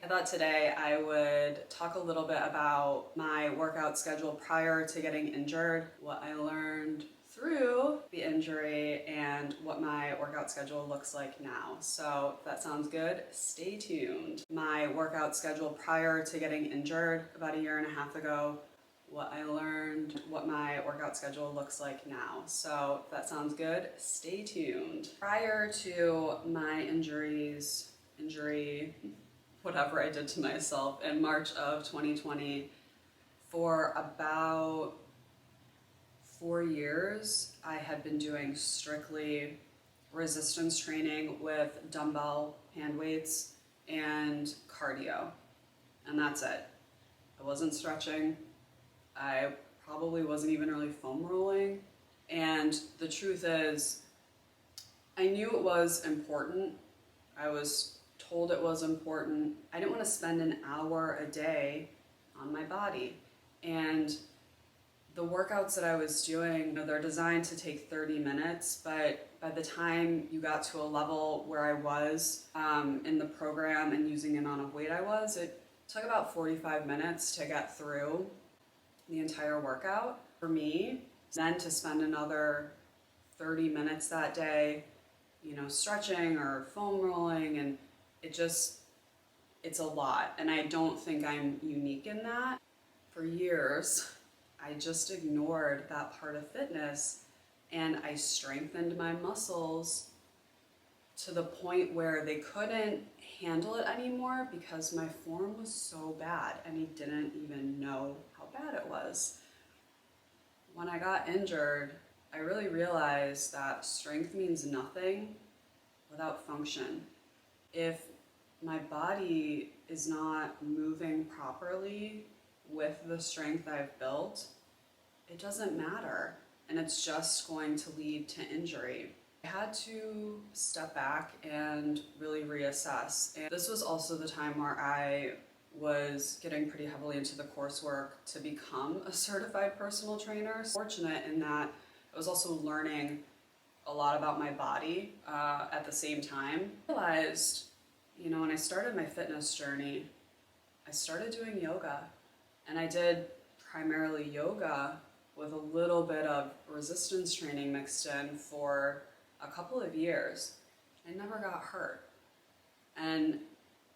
I thought today I would talk a little bit about my workout schedule prior to getting injured, what I learned through the injury, and what my workout schedule looks like now. So if that sounds good, stay tuned. My workout schedule prior to getting injured about a year and a half ago, what I learned, what my workout schedule looks like now. So if that sounds good, stay tuned. Prior to my whatever I did to myself in March of 2020, for about 4 years, I had been doing strictly resistance training with dumbbell hand weights and cardio, and that's it. I wasn't stretching. I probably wasn't even really foam rolling. And the truth is, I knew it was important. I was told it was important. I didn't want to spend an hour a day on my body. And the workouts that I was doing, they're designed to take 30 minutes, but by the time you got to a level where I was in the program and using the amount of weight I was, it took about 45 minutes to get through the entire workout. For me, then to spend another 30 minutes that day, stretching or foam rolling, and it's a lot. And I don't think I'm unique in that. For years, I just ignored that part of fitness, and I strengthened my muscles to the point where they couldn't handle it anymore because my form was so bad and he didn't even know how bad it was. When I got injured, I really realized that strength means nothing without function. If my body is not moving properly with the strength I've built, it doesn't matter, and it's just going to lead to injury. I had to step back and really reassess. And this was also the time where I was getting pretty heavily into the coursework to become a certified personal trainer. Fortunate in that I was also learning a lot about my body at the same time. I realized, when I started my fitness journey, I started doing yoga, and I did primarily yoga with a little bit of resistance training mixed in for a couple of years. I never got hurt. And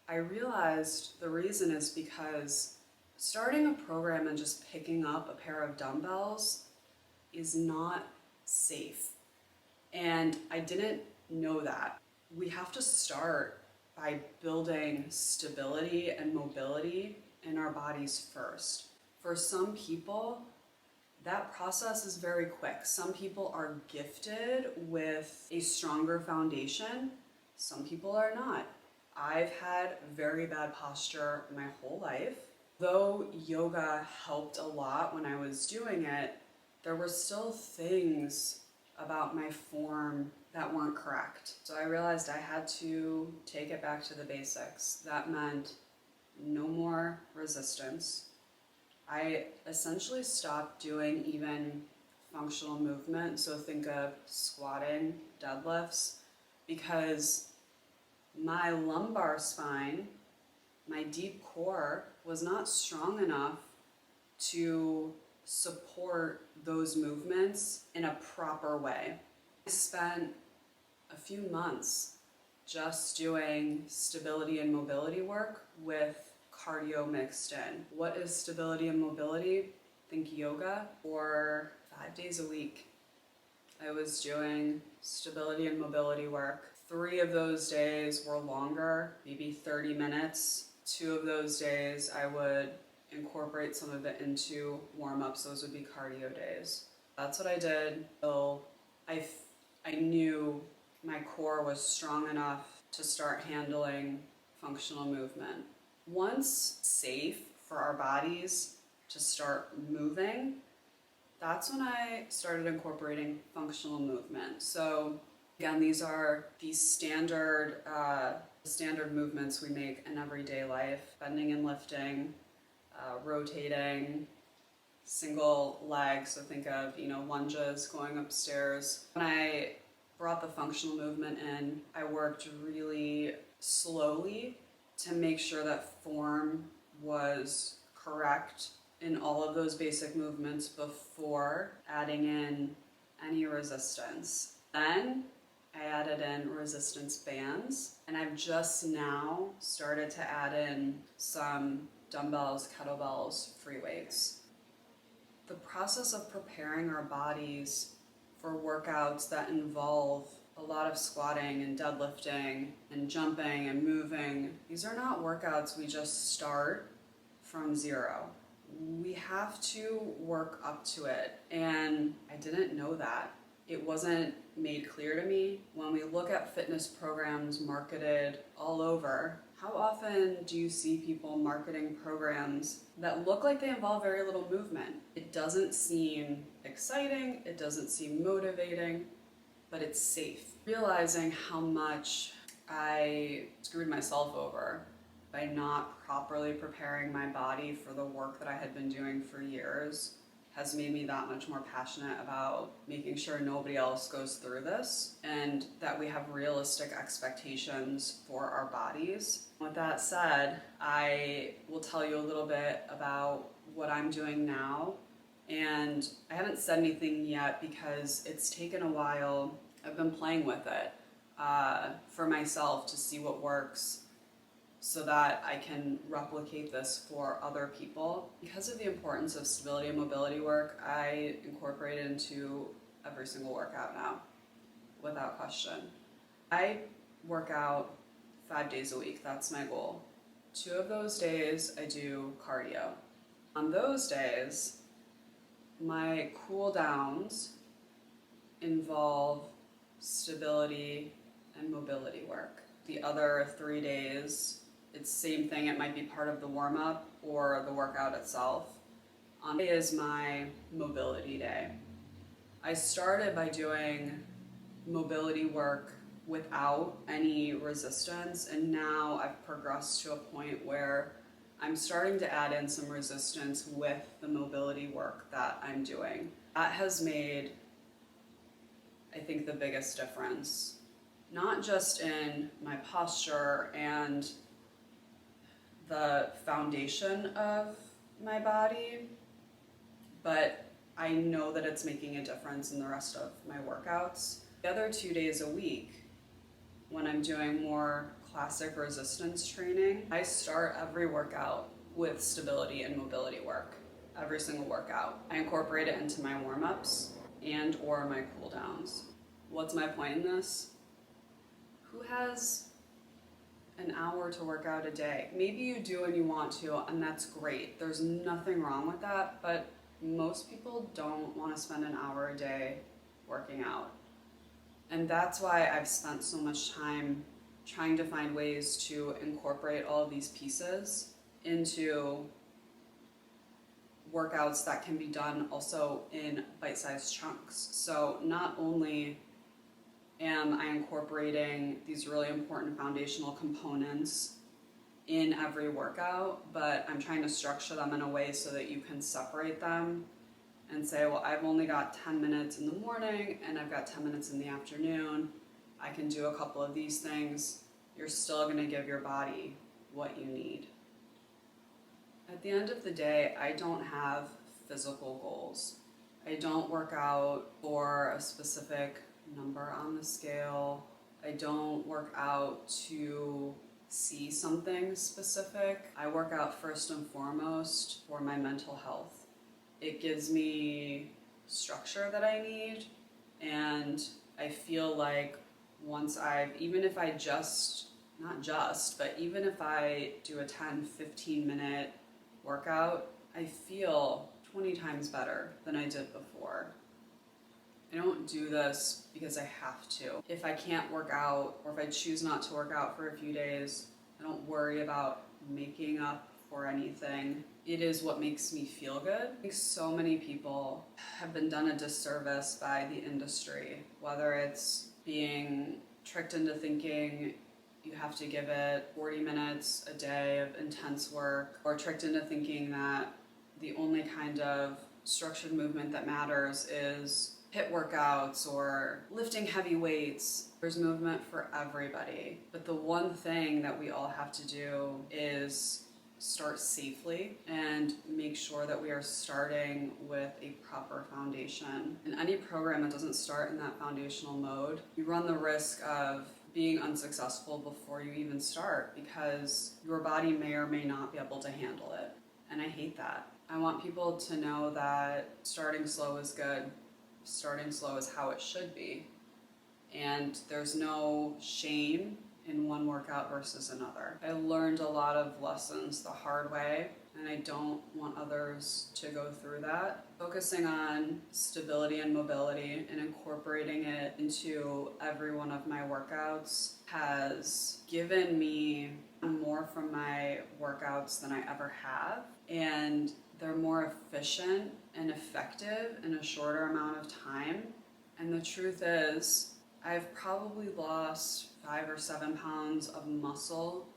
I realized the reason is because starting a program and just picking up a pair of dumbbells is not safe. And I didn't know that. We have to start by building stability and mobility in our bodies first. For some people, that process is very quick. Some people are gifted with a stronger foundation. Some people are not. I've had very bad posture my whole life. Though yoga helped a lot when I was doing it, there were still things about my form that weren't correct. So I realized I had to take it back to the basics. That meant no more resistance. I essentially stopped doing even functional movement, so think of squatting, deadlifts, because my lumbar spine, my deep core, was not strong enough to support those movements in a proper way. I spent a few months just doing stability and mobility work with cardio mixed in. What is stability and mobility? Think yoga. For 5 days a week, I was doing stability and mobility work. 3 of those days were longer, maybe 30 minutes. 2 of those days I would incorporate some of it into warm-ups. Those would be cardio days. That's what I did until I knew my core was strong enough to start handling functional movement. Once safe for our bodies to start moving, that's when I started incorporating functional movement. So again, these are the standard movements we make in everyday life: bending and lifting, rotating, single leg, so think of lunges, going upstairs. When I brought the functional movement in, I worked really slowly to make sure that form was correct in all of those basic movements before adding in any resistance. Then I added in resistance bands, and I've just now started to add in some dumbbells, kettlebells, free weights. The process of preparing our bodies for workouts that involve a lot of squatting and deadlifting and jumping and moving, these are not workouts we just start from zero. We have to work up to it, and I didn't know that. It wasn't made clear to me. When we look at fitness programs marketed all over, how often do you see people marketing programs that look like they involve very little movement? It doesn't seem exciting, it doesn't seem motivating, but it's safe. Realizing how much I screwed myself over by not properly preparing my body for the work that I had been doing for years has made me that much more passionate about making sure nobody else goes through this and that we have realistic expectations for our bodies. With that said, I will tell you a little bit about what I'm doing now. And I haven't said anything yet because it's taken a while. I've been playing with it for myself to see what works so that I can replicate this for other people. Because of the importance of stability and mobility work, I incorporate it into every single workout now, without question. I work out 5 days a week, that's my goal. 2 of those days I do cardio. On those days, my cool downs involve stability and mobility work. The other 3 days, it's the same thing. It might be part of the warm-up or the workout itself. Monday is my mobility day. I started by doing mobility work without any resistance, and now I've progressed to a point where I'm starting to add in some resistance with the mobility work that I'm doing. That has made, I think, the biggest difference, not just in my posture and the foundation of my body, but I know that it's making a difference in the rest of my workouts. The other 2 days a week, when I'm doing more classic resistance training, I start every workout with stability and mobility work, every single workout. I incorporate it into my warm-ups and or my cool downs. What's my point in this? Who has an hour to work out a day? Maybe you do and you want to, and that's great. There's nothing wrong with that, but most people don't want to spend an hour a day working out. And that's why I've spent so much time trying to find ways to incorporate all of these pieces into workouts that can be done also in bite-sized chunks. So not only am I incorporating these really important foundational components in every workout, but I'm trying to structure them in a way so that you can separate them and say, well, I've only got 10 minutes in the morning and I've got 10 minutes in the afternoon. I can do a couple of these things. You're still going to give your body what you need. At the end of the day, I don't have physical goals. I don't work out for a specific number on the scale. I don't work out to see something specific. I work out first and foremost for my mental health. It gives me structure that I need, and I feel like even if I do a 10-15 minute workout, I feel 20 times better than I did before. I don't do this because I have to. If I can't work out, or if I choose not to work out for a few days, I don't worry about making up for anything. It is what makes me feel good. I think so many people have been done a disservice by the industry, whether it's being tricked into thinking you have to give it 40 minutes a day of intense work, or tricked into thinking that the only kind of structured movement that matters is HIIT workouts or lifting heavy weights. There's movement for everybody. But the one thing that we all have to do is start safely and make sure that we are starting with a proper foundation. In any program that doesn't start in that foundational mode, you run the risk of being unsuccessful before you even start because your body may or may not be able to handle it. And I hate that. I want people to know that starting slow is good. Starting slow is how it should be. And there's no shame in one workout versus another. I learned a lot of lessons the hard way, and I don't want others to go through that. Focusing on stability and mobility and incorporating it into every one of my workouts has given me more from my workouts than I ever have, and they're more efficient and effective in a shorter amount of time. And the truth is, I've probably lost 5 or 7 pounds of muscle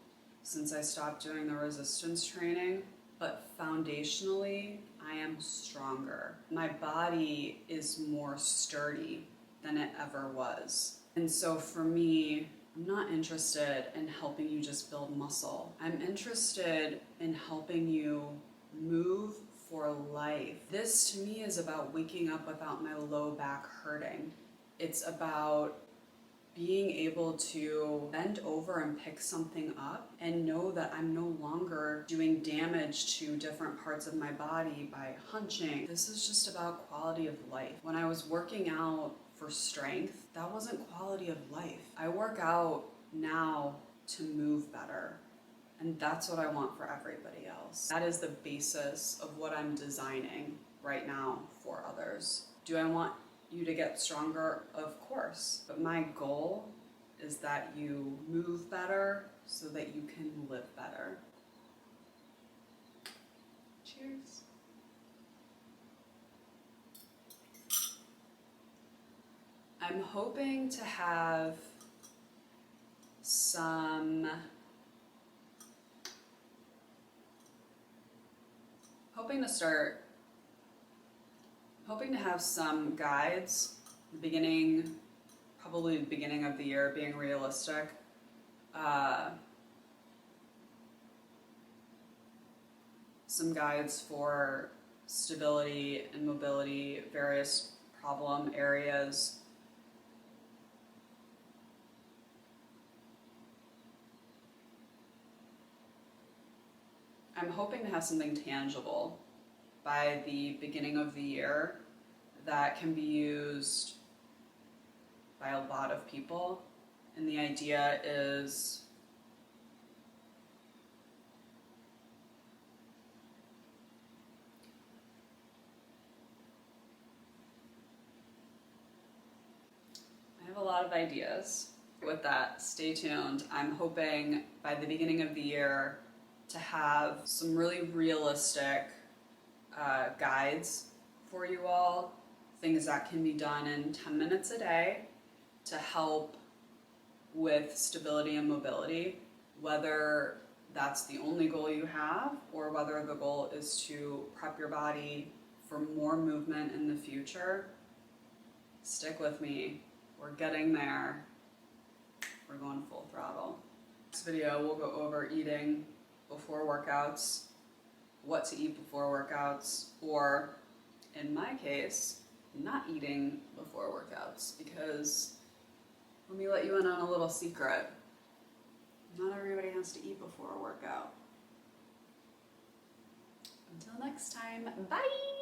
since I stopped doing the resistance training, but foundationally, I am stronger. My body is more sturdy than it ever was. And so for me, I'm not interested in helping you just build muscle. I'm interested in helping you move for life. This to me is about waking up without my low back hurting. It's about being able to bend over and pick something up and know that I'm no longer doing damage to different parts of my body by hunching. This is just about quality of life. When I was working out for strength, that wasn't quality of life. I work out now to move better. And that's what I want for everybody else. That is the basis of what I'm designing right now for others. Do I want you to get stronger? Of course. But my goal is that you move better so that you can live better. Cheers. I'm hoping to have some hoping to have some guides, probably the beginning of the year, being realistic. Some guides for stability and mobility, various problem areas. I'm hoping to have something tangible by the beginning of the year that can be used by a lot of people. And the idea is I have a lot of ideas. With that, stay tuned. I'm hoping by the beginning of the year to have some really realistic guides for you all, things that can be done in 10 minutes a day to help with stability and mobility, whether that's the only goal you have or whether the goal is to prep your body for more movement in the future. Stick with me. We're getting there. We're going full throttle. This video we'll go over eating before workouts, what to eat before workouts, or in my case, not eating before workouts, because let me let you in on a little secret. Not everybody has to eat before a workout. Until next time, bye!